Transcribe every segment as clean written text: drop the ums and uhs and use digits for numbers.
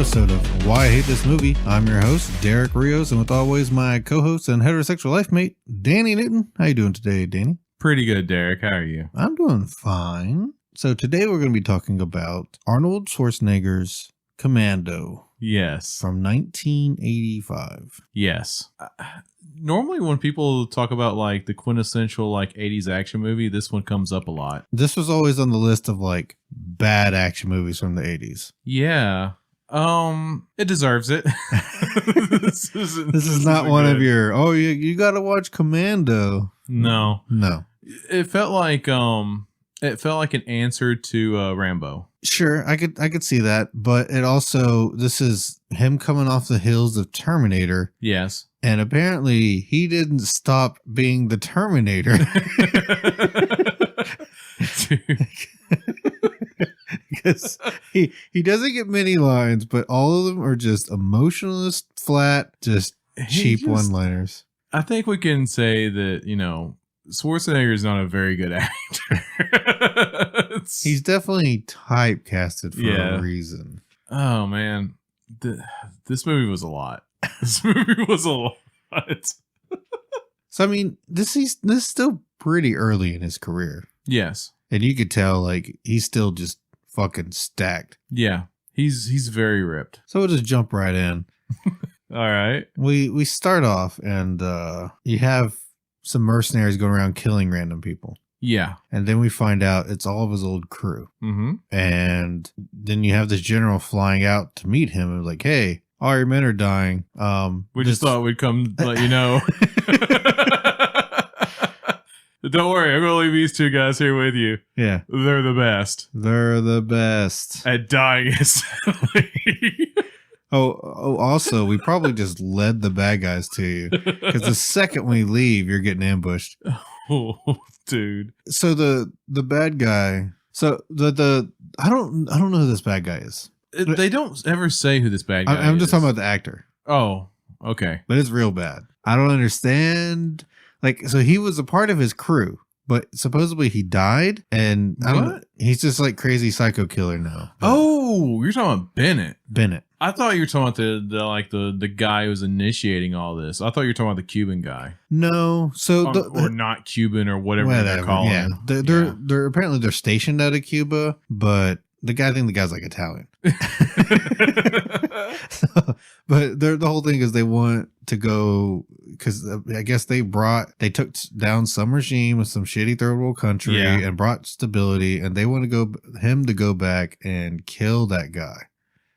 episode of Why I Hate This Movie. I'm your host, Derek Rios, and with always my co-host and heterosexual life mate, Danny Newton. How you doing today, Danny? Pretty good, Derek. How are you? I'm doing fine. So today we're going to be talking about Arnold Schwarzenegger's Commando. Yes. From 1985. Yes. Normally when people talk about like the quintessential like 80s action movie, this one comes up a lot. This was always on the list of like bad action movies from the 80s. Yeah. It deserves it. This is not one of your, you got to watch Commando. No. It felt like an answer to Rambo. Sure, I could see that, but it also, this is him coming off the heels of Terminator. Yes. And apparently he didn't stop being the Terminator. Because he doesn't get many lines, but all of them are just emotionless, flat, just cheap one-liners. I think we can say that, Schwarzenegger is not a very good actor. He's definitely typecasted for a reason. Oh, man. This movie was a lot. So, I mean, this is still pretty early in his career. Yes. And you could tell, like, he's still just fucking stacked. Yeah. He's very ripped. So we'll just jump right in. All right. We start off and you have some mercenaries going around killing random people. Yeah. And then we find out it's all of his old crew. Mm-hmm. And then you have this general flying out to meet him and like, hey, all your men are dying. We just thought we'd come let you know. Don't worry, I'm going to leave these two guys here with you. Yeah. They're the best. They're the best. At dying instantly. Also, we probably just led the bad guys to you. Because the second we leave, you're getting ambushed. Oh, dude. So the bad guy... So I don't know who this bad guy is. They don't ever say who this bad guy is. I'm just talking about the actor. Oh, okay. But it's real bad. I don't understand. Like, so he was a part of his crew, but supposedly he died, and I don't know, he's just like crazy psycho killer now. Oh, you're talking about Bennett. I thought you were talking about the guy who was initiating all this. I thought you were talking about the Cuban guy. No, so or not Cuban or whatever they're calling him. They're apparently they're stationed out of Cuba, but I think the guy's like Italian. But the whole thing is they want to go because I guess they took down some regime with some shitty third world country and brought stability, and they want him to go back and kill that guy.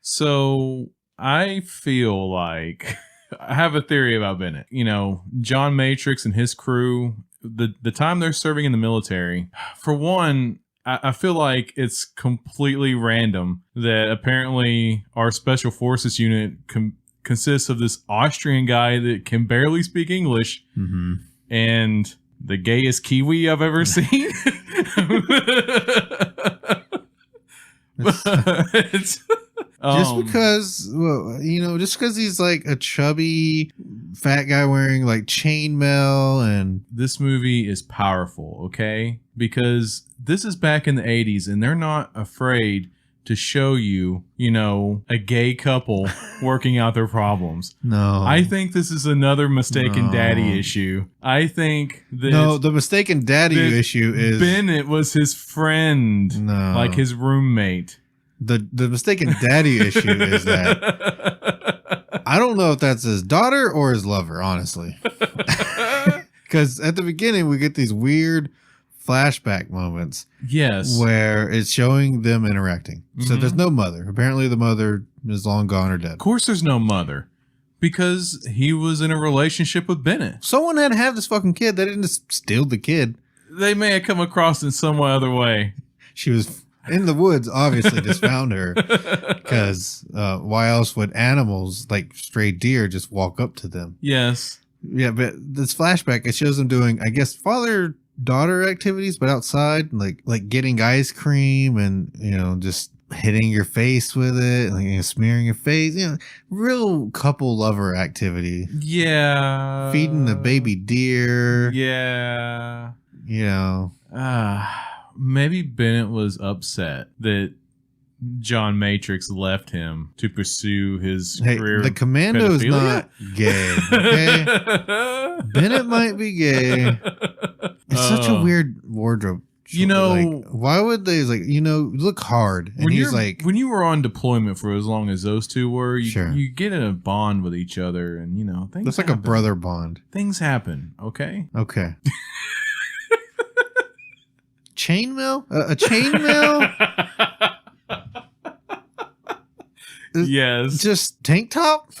So I feel like I have a theory about Bennett. John Matrix and his crew, the time they're serving in the military, for one, I feel like it's completely random that apparently our special forces unit consists of this Austrian guy that can barely speak English and the gayest Kiwi I've ever seen. Just because he's like a chubby fat guy wearing like chainmail, and this movie is powerful, okay? Because this is back in the 80s and they're not afraid to show you, a gay couple working out their problems. No. I think this is another mistaken daddy issue. I think that... No, the mistaken daddy issue is... Bennett was his friend. No. Like his roommate. The mistaken daddy issue is that... I don't know if that's his daughter or his lover, honestly. Because at the beginning, we get these weird flashback moments. Yes. Where it's showing them interacting. So there's no mother. Apparently the mother is long gone or dead. Of course there's no mother. Because he was in a relationship with Bennett. Someone had to have this fucking kid. They didn't just steal the kid. They may have come across in some other way. She was in the woods, obviously just found her. Because why else would animals, like stray deer, just walk up to them? Yes. Yeah, but this flashback, it shows them doing, I guess, father-daughter activities, but outside, like getting ice cream and, just hitting your face with it, like smearing your face, real couple lover activity. Yeah. Feeding the baby deer. Yeah. Maybe Bennett was upset that John Matrix left him to pursue his career. The Commando is not gay. Okay, Bennett might be gay. It's such a weird wardrobe. You know, like, why would they look hard? And he's like, when you were on deployment for as long as those two were, you get in a bond with each other, and things. That's like a brother bond. Things happen. Okay. Okay. Chainmail? A chainmail? Yes. Just tank top?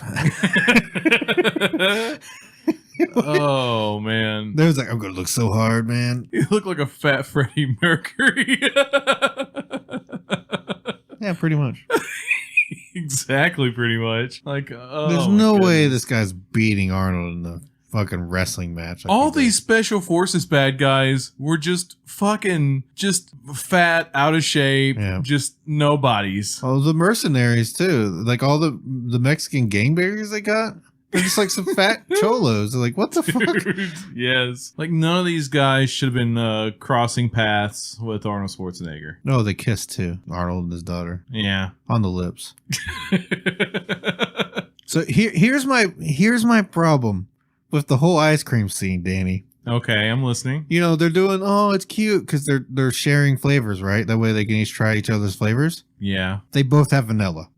Oh man, there's like, I'm gonna look so hard, man. You look like a fat Freddie Mercury. Yeah, pretty much. Exactly, pretty much. Like, there's no way this guy's beating Arnold in the fucking wrestling match. All these special forces bad guys were just fucking fat, out of shape, just nobodies. Oh, the mercenaries too. Like all the Mexican gangbangers they got. They're just like some fat cholos. They're like, what the fuck? Yes. Like none of these guys should have been crossing paths with Arnold Schwarzenegger. No, they kissed too. Arnold and his daughter. Yeah. On the lips. So here's my problem with the whole ice cream scene, Danny. Okay, I'm listening. They're doing, it's cute because they're sharing flavors, right? That way they can each try each other's flavors. Yeah. They both have vanilla.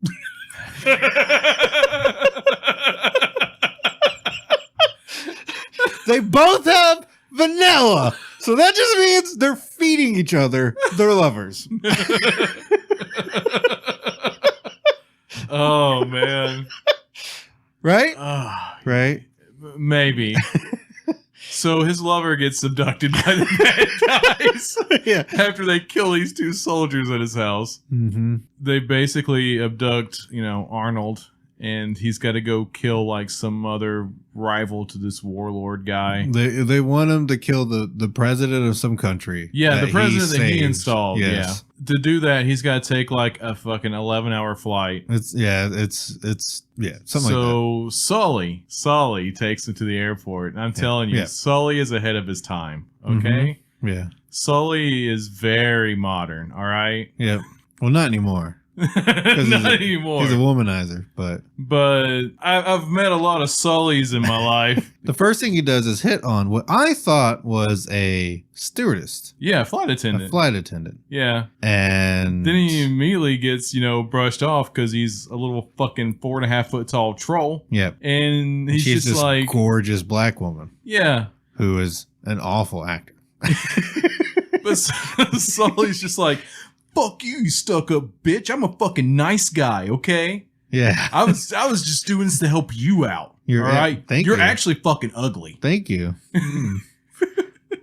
They both have vanilla. So that just means they're feeding each other their lovers. Oh, man. Right? Right? Maybe. So his lover gets abducted by the bad guys. Yeah. After they kill these two soldiers at his house. Mm-hmm. They basically abduct, Arnold. And he's got to go kill like some other rival to this warlord guy. They want him to kill the president of some country. Yeah, the president that he installed. Yes. Yeah. To do that, he's got to take like a fucking 11-hour flight. Something like that. So Sully takes him to the airport. And I'm telling you, Sully is ahead of his time. Okay? Mm-hmm. Yeah. Sully is very modern. All right? Yeah. Well, not anymore. Not anymore. He's a womanizer, but I've met a lot of Sullys in my life. The first thing he does is hit on what I thought was a stewardess. Yeah, flight attendant. A flight attendant. Yeah. And then he immediately gets, brushed off because he's a little fucking 4.5 foot tall troll. Yep. And he's she's just this like gorgeous black woman. Yeah. Who is an awful actor. But Sully's just like, fuck you, you stuck up bitch. I'm a fucking nice guy, okay? Yeah. I was just doing this to help you out. All right? You're actually fucking ugly. Thank you.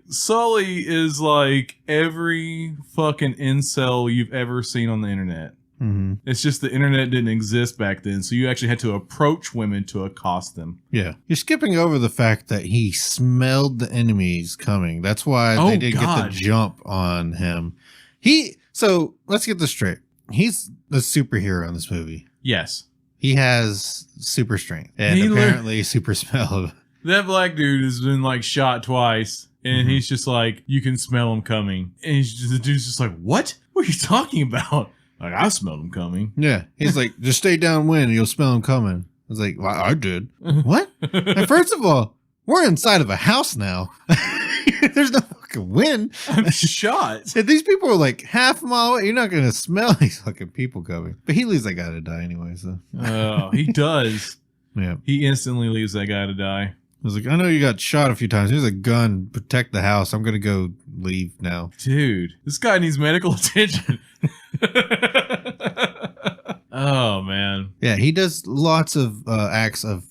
Sully is like every fucking incel you've ever seen on the internet. Mm-hmm. It's just the internet didn't exist back then, so you actually had to approach women to accost them. Yeah. You're skipping over the fact that he smelled the enemies coming. That's why they didn't get the jump on him. So let's get this straight. He's the superhero in this movie. Yes. He has super strength and apparently super smell. That black dude has been like shot twice, and he's just like, you can smell him coming. And the dude's just like, what? What are you talking about? Like, I smelled him coming. Yeah. He's like, just stay downwind and you'll smell him coming. I was like, well, I did. What? And first of all, we're inside of a house now. There's no fucking wind. I'm shot. If these people are like half a mile away, you're not going to smell these fucking people coming. But he leaves that guy to die anyway, so. Oh, he does. Yeah. He instantly leaves that guy to die. I was like, I know you got shot a few times. Here's a gun. Protect the house. I'm going to go leave now. Dude, this guy needs medical attention. Oh, man. Yeah, he does lots of acts of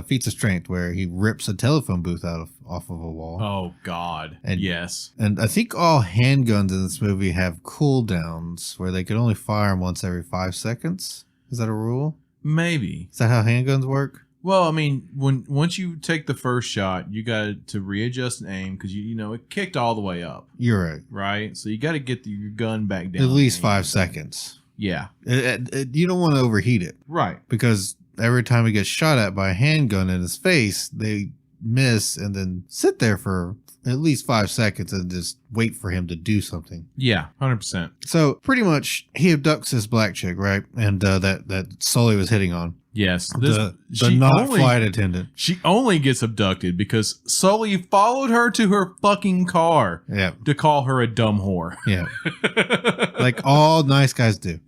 feats of strength where he rips a telephone booth off of a wall. Oh God. And yes. And I think all handguns in this movie have cooldowns where they can only fire them once every 5 seconds. Is that a rule? Maybe. Is that how handguns work? Well, I mean, once you take the first shot, you got to readjust and aim because it kicked all the way up. You're right. Right? So you got to get your gun back down. At least 5 seconds. Yeah. You don't want to overheat it. Right. Because every time he gets shot at by a handgun in his face, they miss and then sit there for at least 5 seconds and just wait for him to do something. Yeah, 100%. So pretty much he abducts this black chick, right? And that Sully was hitting on. Yes. The flight attendant. She only gets abducted because Sully followed her to her fucking car to call her a dumb whore. Yeah. Like all nice guys do.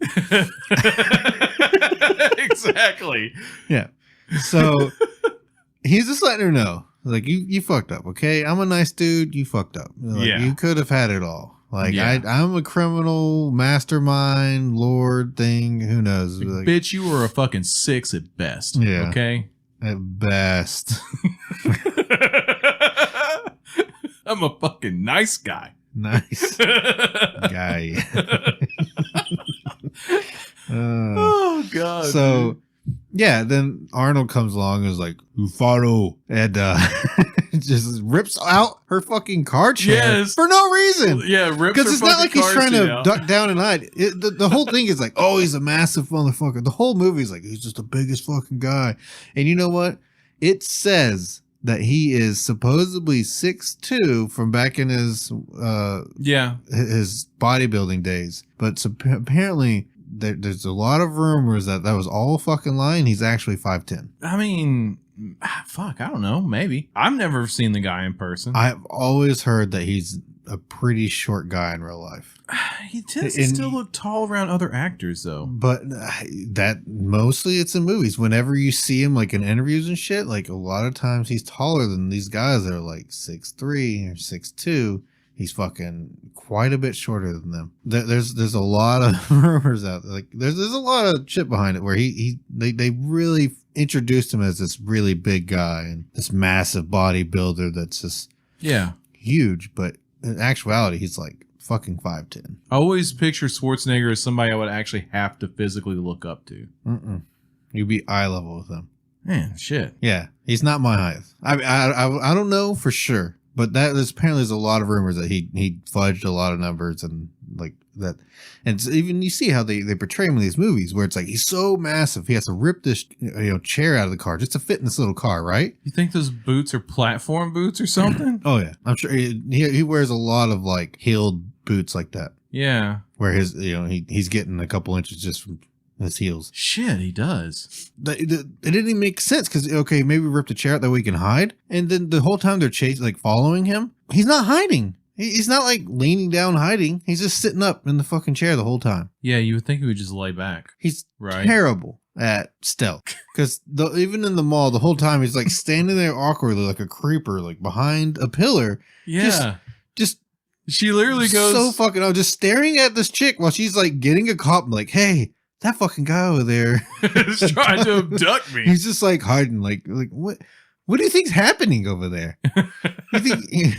Exactly. Yeah. So he's just letting her know, like, you fucked up, okay? I'm a nice dude. You fucked up. Like, you could have had it all. Like, I'm a criminal mastermind lord thing. Who knows? Like, bitch, you were a fucking 6 at best. Yeah. Okay? At best. I'm a fucking nice guy. Nice guy. Oh, God. So, yeah, then Arnold comes along and is like, Ufaro. And just rips out her fucking car chair for no reason. Yeah, rips because it's not like he's trying to duck down and hide. The whole thing is like, oh, he's a massive motherfucker. The whole movie is like, he's just the biggest fucking guy. And you know what? It says that he is supposedly 6'2" from back in his bodybuilding days. But apparently there's a lot of rumors that was all fucking lying. He's actually 5'10". I mean, fuck, I don't know. Maybe. I've never seen the guy in person. I've always heard that he's a pretty short guy in real life. He tends to still look tall around other actors, though. But that mostly it's in movies. Whenever you see him like in interviews and shit, like a lot of times he's taller than these guys that are like 6'3" or 6'2". He's fucking quite a bit shorter than them. There's a lot of rumors out there. Like there's a lot of shit behind it where they really introduced him as this really big guy and this massive bodybuilder that's just huge. But in actuality, he's like fucking 5'10". I always picture Schwarzenegger as somebody I would actually have to physically look up to. You'd be eye level with him. Man, shit. Yeah, he's not my height. I don't know for sure. But there's a lot of rumors that he fudged a lot of numbers and like that. And even you see how they portray him in these movies where it's like he's so massive he has to rip this chair out of the car just to fit in this little car, right? You think those boots are platform boots or something? Oh yeah, I'm sure he wears a lot of like heeled boots like that. Yeah, where his he's getting a couple inches just from his heels. Shit, he does. It didn't even make sense because, okay, maybe rip the chair out that way he can hide. And then the whole time they're chasing, like following him, he's not hiding. He's not like leaning down hiding. He's just sitting up in the fucking chair the whole time. Yeah, you would think he would just lay back. He's terrible at stealth. Because even in the mall, the whole time he's like standing there awkwardly like a creeper, like behind a pillar. Yeah. Just she literally goes so fucking just staring at this chick while she's like getting a cop, like, hey, that fucking guy over there is trying to abduct me. He's just like hiding, like what do you think's happening over there? You think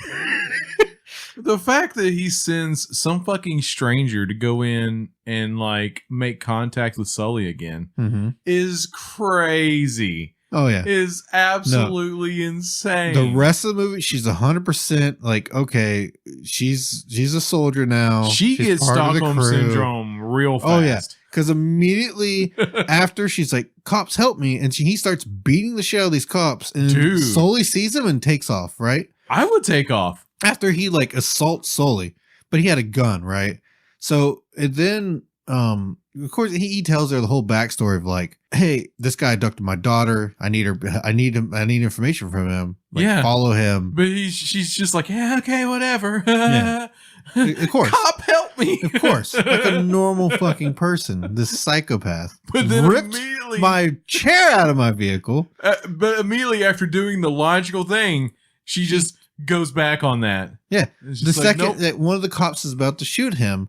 the fact that he sends some fucking stranger to go in and like make contact with Sully again is crazy. Oh yeah, is absolutely insane. The rest of the movie, she's 100% like, okay, she's a soldier now. She gets Stockholm syndrome real fast. Oh yeah, because immediately after she's like, cops help me, and he starts beating the shit out of these cops, and Sully sees him and takes off. Right, I would take off after he like assaults Sully, but he had a gun, right? So and then of course he tells her the whole backstory of like, hey, this guy abducted my daughter. I need information from him. Like, follow him. But she's just like, yeah, okay, whatever. Yeah. Of course. Cop, help me. Of course. Like a normal fucking person. This psychopath. But then ripped my chair out of my vehicle. But immediately after doing the logical thing, she just goes back on that. Yeah. The second that one of the cops is about to shoot him,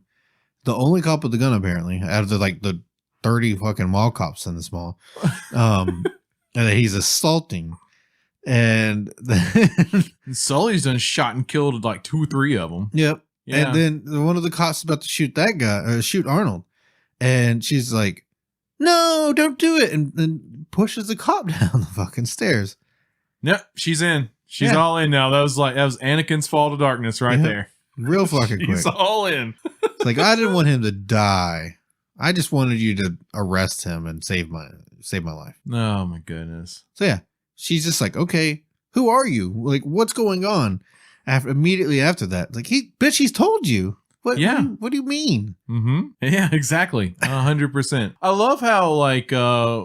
the only cop with the gun, apparently, out of the 30 fucking mall cops in this mall, and that he's assaulting. And then Sully's done shot and killed like 2 or 3 of them. Yep. Yeah. And then one of the cops is about to shoot that guy, shoot Arnold. And she's like, no, don't do it. And pushes the cop down the fucking stairs. Yep. She's in. She's all in now. That was Anakin's fall to darkness right there. Real fucking quick. He's all in. It's like, I didn't want him to die. I just wanted you to arrest him and save my life. Oh my goodness. So yeah, she's just like, okay, who are you? Like, what's going on? immediately after that. Like, he's told you. What do you mean? Mm-hmm. Yeah, exactly. 100%. I love how like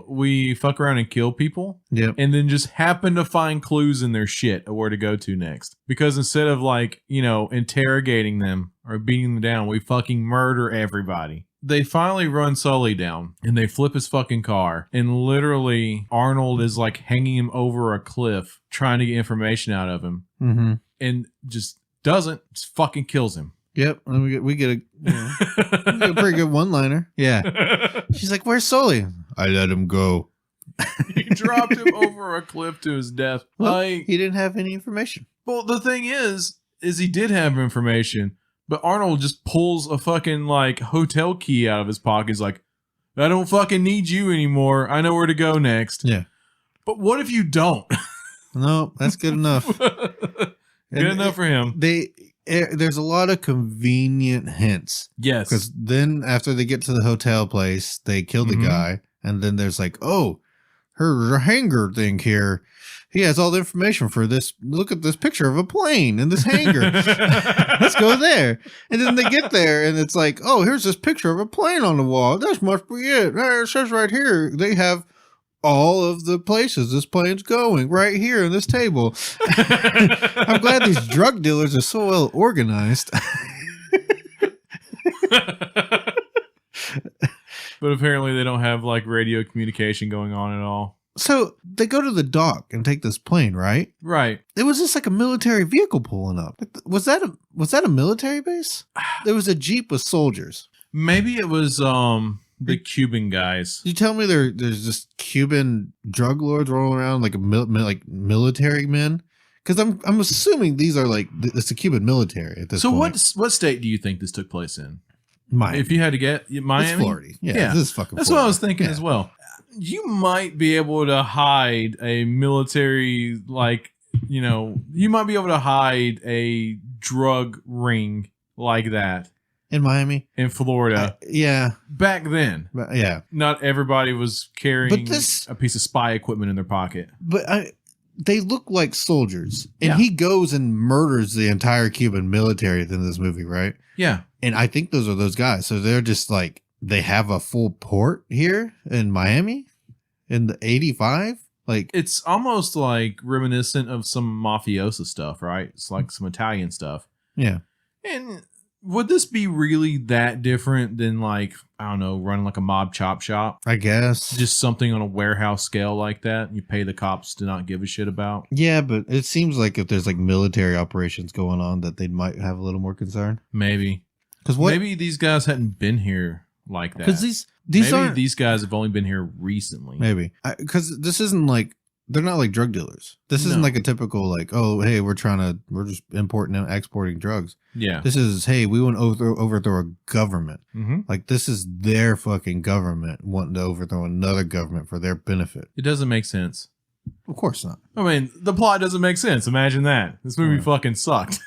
we fuck around and kill people. Yep. And then just happen to find clues in their shit of where to go to next. Because instead of like, interrogating them or beating them down, we fucking murder everybody. They finally run Sully down and they flip his fucking car. And literally Arnold is like hanging him over a cliff trying to get information out of him. Mm-hmm. And just just fucking kills him. Yep, and we get a pretty good one-liner. Yeah, she's like, "Where's Sully?" I let him go. He dropped him over a cliff to his death. Well, he didn't have any information. Well, the thing is he did have information, but Arnold just pulls a fucking like hotel key out of his pocket. He's like, "I don't fucking need you anymore. I know where to go next." Yeah, but what if you don't? No, that's good enough. Good enough for him. There's a lot of convenient hints. Yes. Because then after they get to the hotel place, they kill the guy. And then there's like, oh, her hangar thing here. He has all the information for this. Look at this picture of a plane in this hangar. Let's go there. And then they get there and it's like, oh, here's this picture of a plane on the wall. That must be it. It says right here they have all of the places this plane's going right here in this table. I'm glad these drug dealers are so well organized. But apparently they don't have like radio communication going on at all. So they go to the dock and take this plane, right? Right. It was just like a military vehicle pulling up. Was that a military base? There was a Jeep with soldiers. Maybe it was the Cuban guys. You tell me there's just Cuban drug lords rolling around like military men? Because I'm assuming these are like it's the Cuban military at this point. So what state do you think this took place in? Miami. If you had to get Miami, it's Florida. Yeah, this is fucking. That's Florida. what I was thinking as well. You might be able to hide a military you might be able to hide a drug ring like that. In Miami? In Florida. Yeah. Back then. Yeah. Not everybody was carrying a piece of spy equipment in their pocket. But they look like soldiers. And he goes and murders the entire Cuban military in this movie, right? Yeah. And I think those are those guys. So they're just like, they have a full port here in Miami in the 85? Like, it's almost like reminiscent of some mafiosa stuff, right? It's like some Italian stuff. Yeah. And would this be really that different than like, I don't know, running like a mob chop shop? I guess. Just something on a warehouse scale like that you pay the cops to not give a shit about? Yeah, but it seems like if there's like military operations going on that they might have a little more concern. Maybe. Maybe these guys hadn't been here like that. Because these guys have only been here recently. Maybe. Because this isn't like, they're not like drug dealers. This isn't like a typical like, oh, hey, we're just importing and exporting drugs. Yeah. This is, hey, we want to overthrow a government. Mm-hmm. Like, this is their fucking government wanting to overthrow another government for their benefit. It doesn't make sense. Of course not. I mean, the plot doesn't make sense. Imagine that. This movie fucking sucked.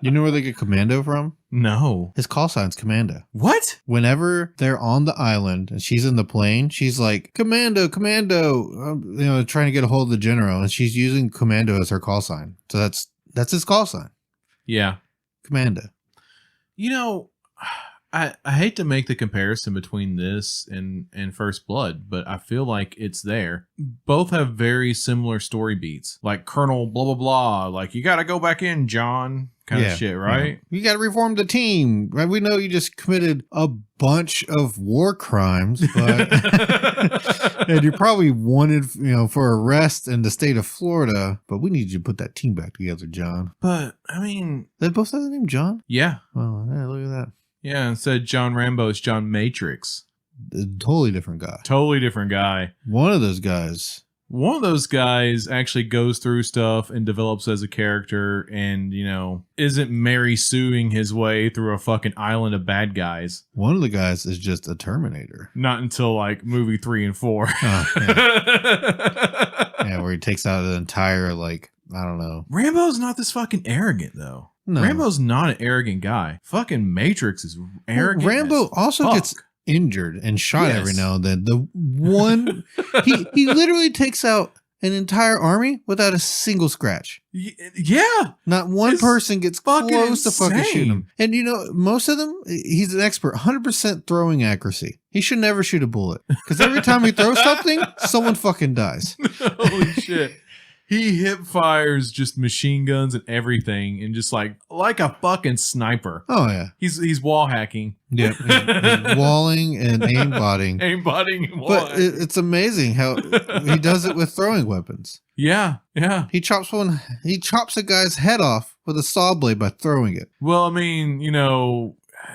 You know where they get Commando from? No. His call sign's Commando. What? Whenever they're on the island and she's in the plane, she's like, Commando, Commando, trying to get a hold of the general. And she's using Commando as her call sign. So that's his call sign. Yeah. Commando. I hate to make the comparison between this and First Blood, but I feel like it's there. Both have very similar story beats. Like Colonel blah, blah, blah. Like, you got to go back in, John. Kind of shit, right? Yeah. You got to reform the team. Right? We know you just committed a bunch of war crimes, but and you're probably wanted, for arrest in the state of Florida. But we need you to put that team back together, John. But I mean, they both have the name John. Yeah. Oh, yeah, look at that. Yeah, instead of John Rambo, it's John Matrix. A totally different guy. Totally different guy. One of those guys actually goes through stuff and develops as a character and, isn't Mary suing his way through a fucking island of bad guys. One of the guys is just a Terminator. Not until like movie 3 and 4. Oh, yeah. Yeah, where he takes out the entire, like, I don't know. Rambo's not this fucking arrogant, though. No. Rambo's not an arrogant guy. Fucking Matrix is arrogant. Well, Rambo also gets injured and shot every now and then. The one he literally takes out an entire army without a single scratch. Yeah. Not one person gets close to fucking shooting him. And most of them, he's an expert, 100% throwing accuracy. He should never shoot a bullet. Because every time he throws something, someone fucking dies. Holy shit. He hip fires just machine guns and everything, and just like a fucking sniper. Oh yeah, he's wall hacking. Yep, he's walling and aimbotting. Aimbotting and walling. But it's amazing how he does it with throwing weapons. Yeah. He chops a guy's head off with a saw blade by throwing it. Well, I mean,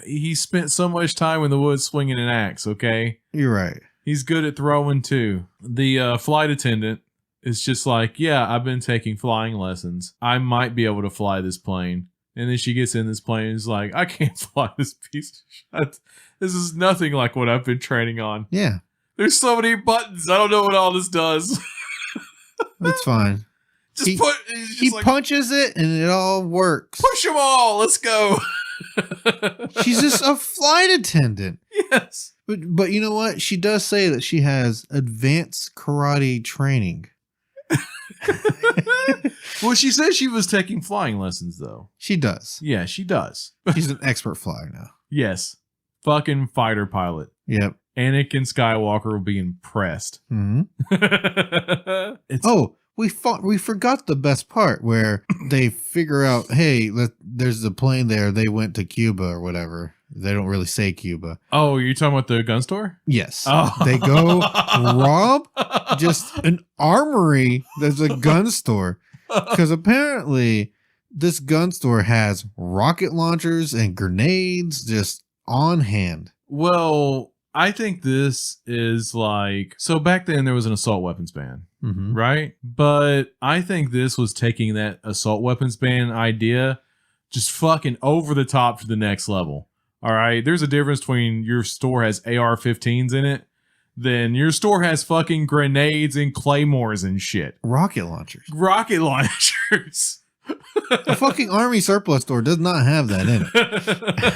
he spent so much time in the woods swinging an axe. Okay, you're right. He's good at throwing too. The flight attendant. It's just like, yeah, I've been taking flying lessons. I might be able to fly this plane. And then she gets in this plane and is like, I can't fly this piece of shit. This is nothing like what I've been training on. Yeah. There's so many buttons. I don't know what all this does. It's fine. He punches it and it all works. Push them all. Let's go. She's just a flight attendant. Yes. But you know what? She does say that she has advanced karate training. Well, she says she was taking flying lessons, though. She does. Yeah, she does. She's an expert flyer now. Yes. Fucking fighter pilot. Yep. Anakin Skywalker will be impressed. Mm-hmm. We forgot the best part where they figure out, hey, there's a plane there. They went to Cuba or whatever. They don't really say Cuba. Oh, you're talking about the gun store? Yes. Oh. They go rob just an armory. There's a gun store. Because apparently this gun store has rocket launchers and grenades just on hand. Well, I think this is like... So back then there was an assault weapons ban, right? But I think this was taking that assault weapons ban idea just fucking over the top to the next level. All right, there's a difference between your store has AR-15s in it, then your store has fucking grenades and claymores and shit. Rocket launchers. Rocket launchers. A fucking army surplus store does not have that in it.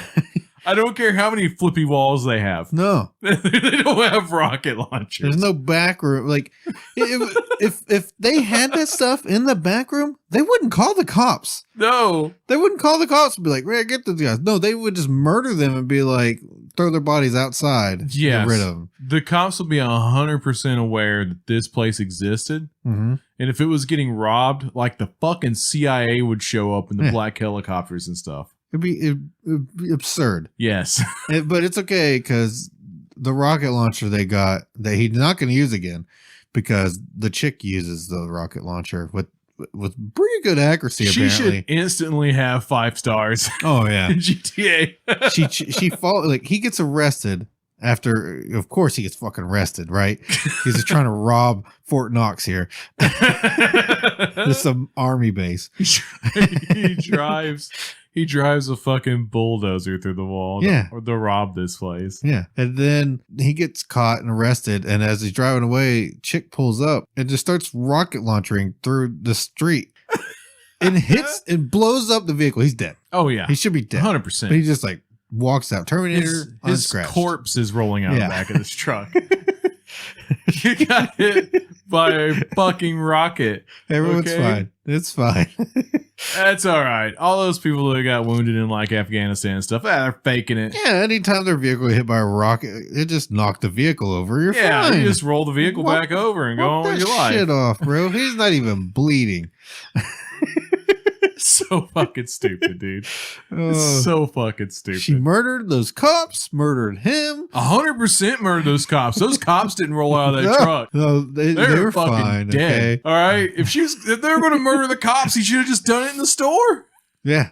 I don't care how many flippy walls they have. No. They don't have rocket launchers. There's no back room. Like, if they had that stuff in the back room, they wouldn't call the cops. No. They wouldn't call the cops and be like, "Ray, get those guys." No, they would just murder them and be like, throw their bodies outside. Yes. Get rid of them. The cops will be 100% aware that this place existed. Mm-hmm. And if it was getting robbed, like the fucking CIA would show up in the black helicopters and stuff. It'd be absurd. Yes. But it's okay because the rocket launcher they got that he's not going to use again because the chick uses the rocket launcher with pretty good accuracy. She apparently. Should instantly have 5 stars. Oh yeah, in GTA. He gets arrested after. Of course, he gets fucking arrested, right? He's just trying to rob Fort Knox here. There's some army base. He drives a fucking bulldozer through the wall to rob this place. Yeah. And then he gets caught and arrested. And as he's driving away, chick pulls up and just starts rocket launching through the street and hits and blows up the vehicle. He's dead. Oh, yeah. He should be dead. 100%. But he just like walks out. Terminator his corpse is rolling out the back of this truck. You got hit by a fucking rocket. Everyone's fine. It's fine. That's all right. All those people that got wounded in like Afghanistan and stuff, they're faking it. Yeah, anytime their vehicle hit by a rocket, it just knocked the vehicle over. You're fine. You just roll the vehicle back over and go on with your life. Shit off, bro. He's not even bleeding. So fucking stupid, dude. So fucking stupid. She murdered those cops, murdered him. 100% murdered those cops. Those cops didn't roll out of that truck. No, they were fucking fine, dead. Okay? All right. If they were going to murder the cops, he should have just done it in the store. Yeah.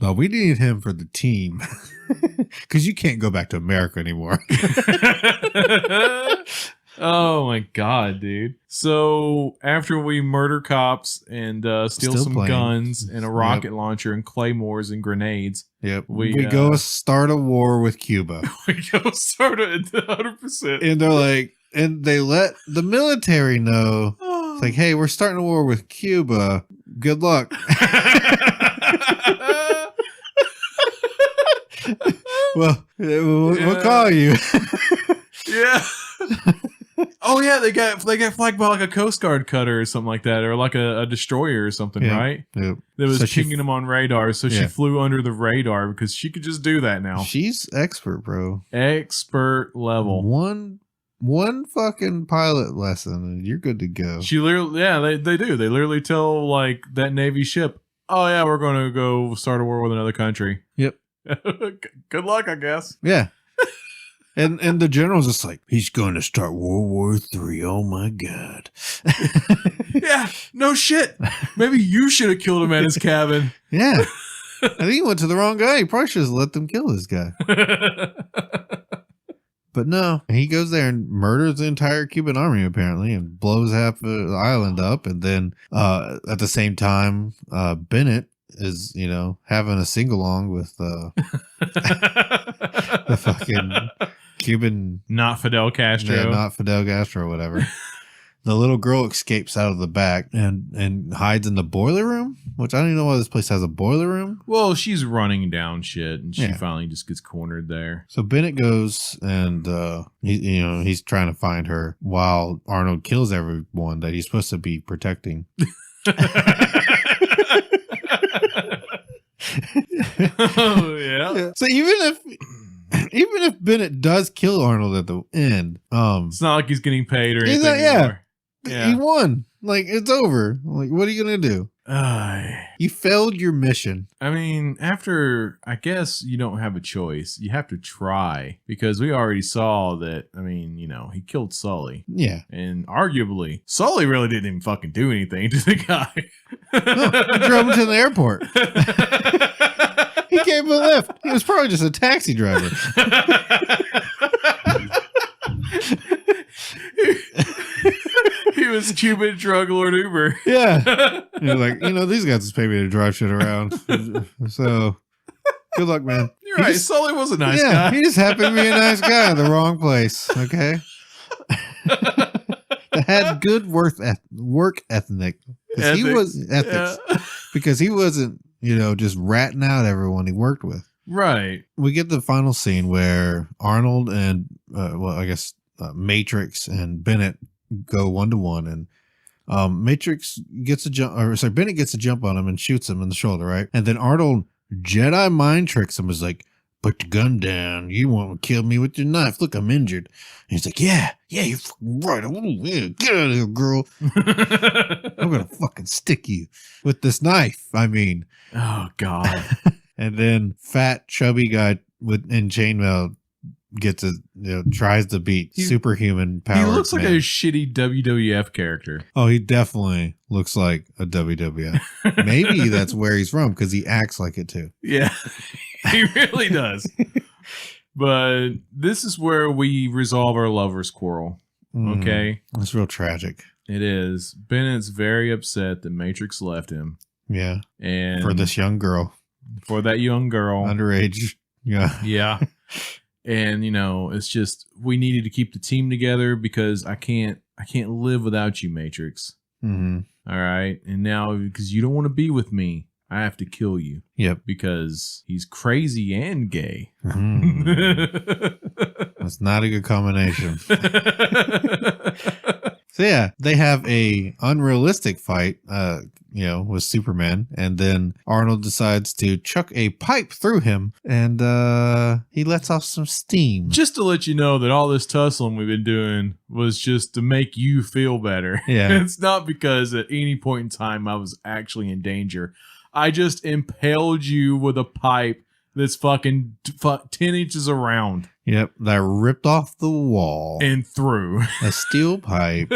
No, we need him for the team. Because you can't go back to America anymore. Oh my god, dude. So after we murder cops and steal some guns and a rocket launcher and claymores and grenades. Yep. We go start a war with Cuba. We go start it 100%. And they're like, and they let the military know. It's like, hey, we're starting a war with Cuba. Good luck. Well, we'll call you. Yeah. Oh yeah, they got flagged by like a Coast Guard cutter or something like that, or like a destroyer or something, right? Yep. That was pinging them on radar, so she Yeah. flew under the radar because she could just do that now. She's expert, bro. Expert level. One fucking pilot lesson, and you're good to go. She literally, yeah, they do. They literally tell like that Navy ship, "Oh yeah, we're going to go start a war with another country." Yep. Good luck, I guess. Yeah. And the general's just like, he's going to start World War III. Oh my God. Yeah, no shit. Maybe you should have killed him at his cabin. Yeah. I think he went to the wrong guy. He probably should have let them kill this guy. But no, he goes there and murders the entire Cuban army, apparently, and blows half the island up. And then at the same time, Bennett is, having a sing-along with the fucking Cuban... Not Fidel Castro. Yeah, not Fidel Castro or whatever. The little girl escapes out of the back and hides in the boiler room, which I don't even know why this place has a boiler room. Well, she's running down shit, and she finally just gets cornered there. So Bennett goes and he's trying to find her while Arnold kills everyone that he's supposed to be protecting. Oh yeah. So even if Bennett does kill Arnold at the end, it's not like he's getting paid or anything. Anymore. Yeah, he won. Like, it's over. Like, what are you gonna do? You failed your mission. I mean, I guess you don't have a choice. You have to try, because we already saw that. I mean, he killed Sully. Yeah, and arguably, Sully really didn't even fucking do anything to the guy. No, he drove him to the airport. He gave him a lift. He was probably just a taxi driver. He was Cuban drug lord Uber. Yeah. He was like, these guys just pay me to drive shit around. So, good luck, man. You're right. Sully was a nice guy. He just happened to be a nice guy in the wrong place. Okay. That had good work ethic. He was ethics. Yeah. Because he wasn't, just ratting out everyone he worked with. Right. We get the final scene where Arnold and, Matrix and Bennett go 1-to-1, and Bennett gets a jump on him and shoots him in the shoulder, right? And then Arnold Jedi mind tricks him, was like, put the gun down. You won't kill me with your knife. Look, I'm injured. And he's like, yeah, you're fucking right. Get out of here, girl. I'm going to fucking stick you with this knife. I mean. Oh, God. And then fat, chubby guy in chainmail tries to beat superhuman power. He looks like a shitty WWF character. Oh, he definitely looks like a WWF. Maybe that's where he's from, because he acts like it too. Yeah, he really does. But this is where we resolve our lovers' quarrel. Okay, it's real tragic. It is. Bennett's very upset that Matrix left him. Yeah, and for this young girl, underage. Yeah, yeah. And it's just, we needed to keep the team together because I can't live without you, Matrix. Mm-hmm. All right, and now because you don't want to be with me, I have to kill you. Yep, because he's crazy and gay. That's not a good combination. So yeah, they have a unrealistic fight, with Superman, and then Arnold decides to chuck a pipe through him, and he lets off some steam. Just to let you know that all this tussling we've been doing was just to make you feel better. Yeah, it's not because at any point in time I was actually in danger. I just impaled you with a pipe that's fucking 10 inches around. Yep, that ripped off the wall. And through. A steel pipe.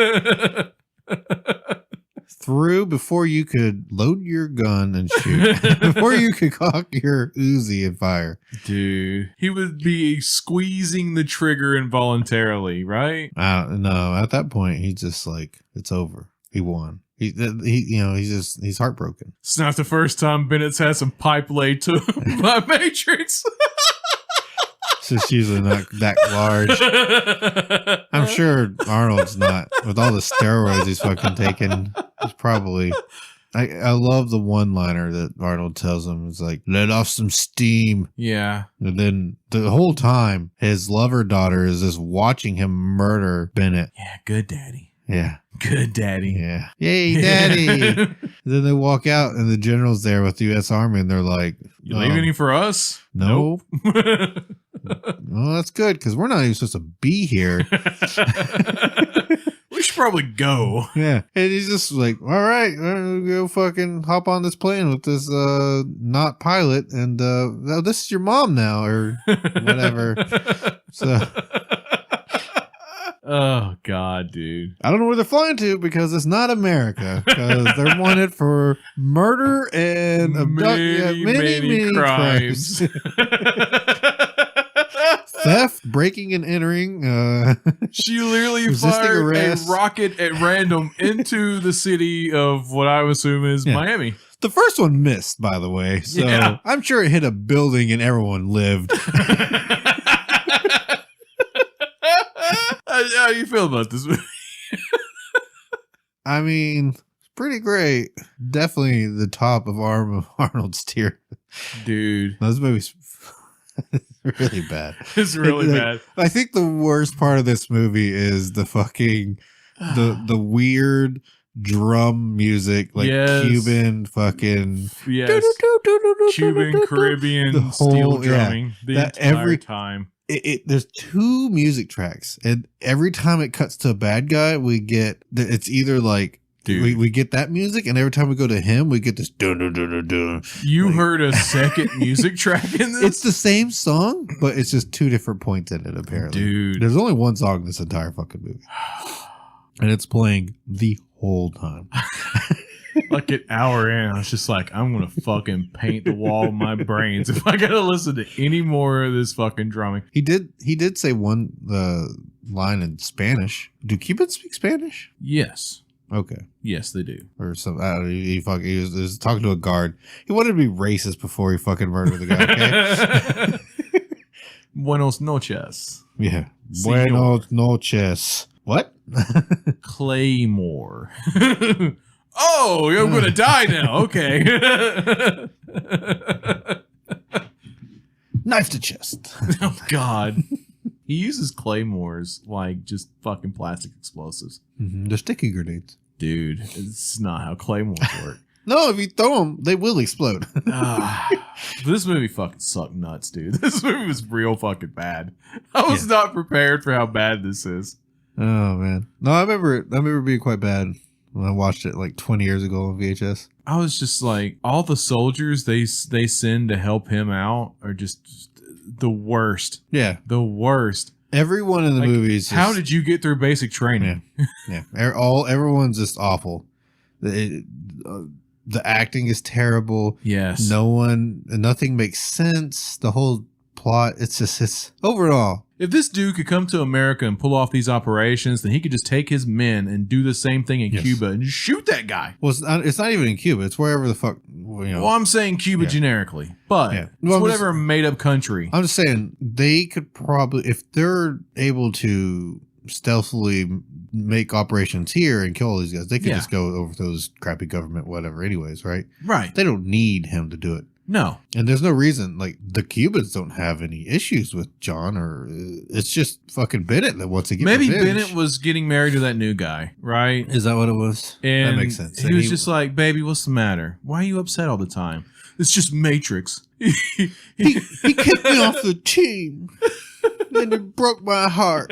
Through before you could load your gun and shoot. Before you could cock your Uzi and fire. Dude, he would be squeezing the trigger involuntarily, right? No, at that point, he's just like, it's over. He won. He's heartbroken. It's not the first time Bennett's had some pipe laid to him by Matrix. It's just usually not that large. I'm sure Arnold's not, with all the steroids he's fucking taken. He's probably I love the one-liner that Arnold tells him. It's like, let off some steam. Yeah. And then the whole time, his lover daughter is just watching him murder Bennett. Yeah, good daddy. Yeah. Good daddy. Yeah. Yay, daddy. Then they walk out and the general's there with the U.S. Army and they're like, you leave any for us? No. Nope. Well, that's good because we're not even supposed to be here. We should probably go. Yeah. And he's just like, all right, we'll go fucking hop on this plane with this not pilot. And this is your mom now or whatever. So. Oh, God, dude. I don't know where they're flying to because it's not America. Because they're wanted for murder and many crimes. Theft, breaking and entering. She literally fired a rocket at random into the city of what I assume is Miami. The first one missed, by the way. So I'm sure it hit a building and everyone lived. How you feel about this movie? I mean, it's pretty great. Definitely the top of Arnold's tier. Dude. Those movies really bad. It's really bad. I think the worst part of this movie is the fucking the weird drum music, like Cuban fucking Cuban Caribbean steel drumming the entire time. There's 2 music tracks, and every time it cuts to a bad guy, we get it's either like we get that music, and every time we go to him, we get this dun dun dun dun dun. You heard a second music track in this? It's the same song, but it's just 2 different points in it. Apparently, dude, there's only one song in this entire fucking movie, and it's playing the whole time. Like an hour in, I was just like, I'm gonna fucking paint the wall of my brains if I gotta listen to any more of this fucking drumming. He did say one line in Spanish. Do Cubans speak Spanish? Yes. Okay. Yes, they do. Or some. I don't know, he was talking to a guard. He wanted to be racist before he fucking murdered the guy. Okay. Buenos noches. Yeah. Buenos noches. What? Claymore. Oh, I'm going to die now. Okay. Knife to chest. Oh, God. He uses claymores like just fucking plastic explosives. Mm-hmm. They're sticky grenades. Dude, it's not how claymores work. No, if you throw them, they will explode. This movie fucking sucked nuts, dude. This movie was real fucking bad. I was not prepared for how bad this is. Oh, man. No, I remember it being quite bad. When I watched it like 20 years ago on VHS. I was just like, all the soldiers they send to help him out are just the worst. Yeah. The worst. Everyone in the movies. How did you get through basic training? Yeah. Everyone's just awful. The acting is terrible. Yes. Nothing makes sense. The whole plot, it's overall. If this dude could come to America and pull off these operations, then he could just take his men and do the same thing in Cuba and just shoot that guy. Well, it's not even in Cuba. It's wherever the fuck, Well, I'm saying Cuba generically, but it's whatever made-up country. I'm just saying they could probably, if they're able to stealthily make operations here and kill all these guys, they could just go over those crappy government whatever anyways, right? Right. They don't need him to do it. No. And there's no reason, like, the Cubans don't have any issues with John, or it's just fucking Bennett that wants to get Maybe revenge. Bennett was getting married to that new guy, right? Is that what it was? And that makes sense. He was just like, baby, what's the matter? Why are you upset all the time? It's just Matrix. he kicked me off the team. And it broke my heart.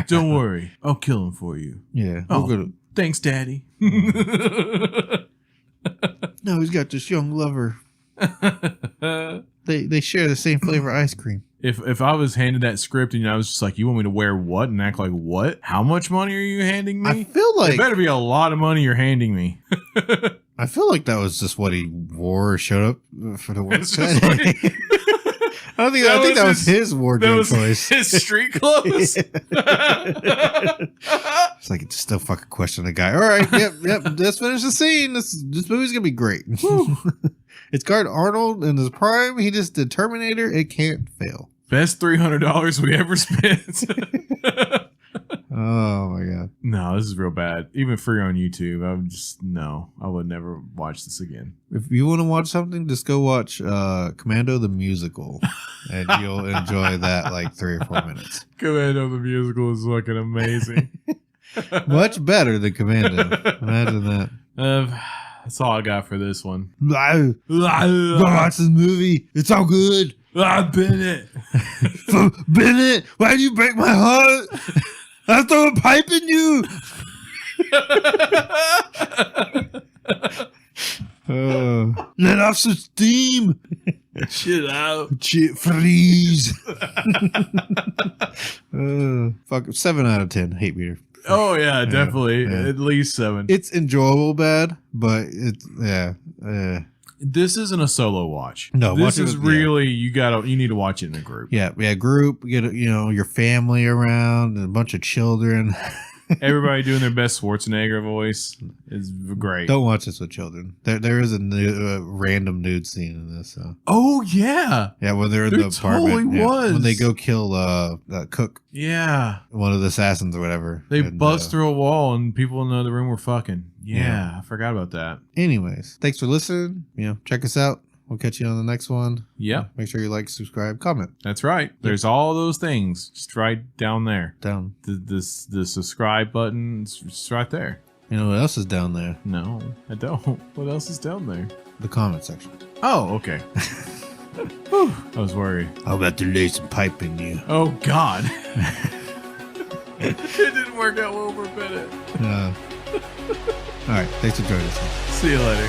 Don't worry. I'll kill him for you. Yeah. Thanks, Daddy. No, he's got this young lover. They share the same flavor ice cream. If I was handed that script and I was just like, you want me to wear what and act like what? How much money are you handing me? I feel like it better be a lot of money you're handing me. I feel like that was just what he wore or showed up for the work. I think that was his wardrobe choice. His street clothes. It's like, just don't fucking question the guy. All right, yep. Let's finish the scene. This movie's gonna be great. It's got Arnold in his prime. He just did Terminator. It can't fail. Best $300 we ever spent. Oh my god. No, this is real bad. Even free on YouTube. I would never watch this again. If you want to watch something, just go watch Commando the musical, and you'll enjoy that like 3 or 4 minutes. Commando the musical is fucking amazing. Much better than Commando. Imagine that. That's all I got for this one. Go watch this movie. It's all good. Bennett. Bennett, why did you break my heart? I throw a pipe in you. Let off some steam. Chill out. Freeze. Fuck, 7 out of 10. Hate meter. Oh yeah, definitely. Yeah. At least 7. It's enjoyable bad, but it's This isn't a solo watch. No, this is really you need to watch it in a group. Yeah, group. Get your family around and a bunch of children. Everybody doing their best Schwarzenegger voice is great. Don't watch this with children. There is a random nude scene in this. So. Oh yeah, when they're in the apartment. Was when they go kill Cook. Yeah, one of the assassins or whatever. They bust through a wall and people in the other room were fucking. Yeah, I forgot about that. Anyways, thanks for listening. Check us out. We'll catch you on the next one. Yeah. Make sure you like, subscribe, comment. That's right. There's all those things just right down there. Down. The subscribe button is just right there. You know what else is down there? No, I don't. What else is down there? The comment section. Oh, okay. Whew, I was worried. I'm about to lay some pipe in you. Oh, God. It didn't work out well for a minute. All right. Thanks for joining us. See you later.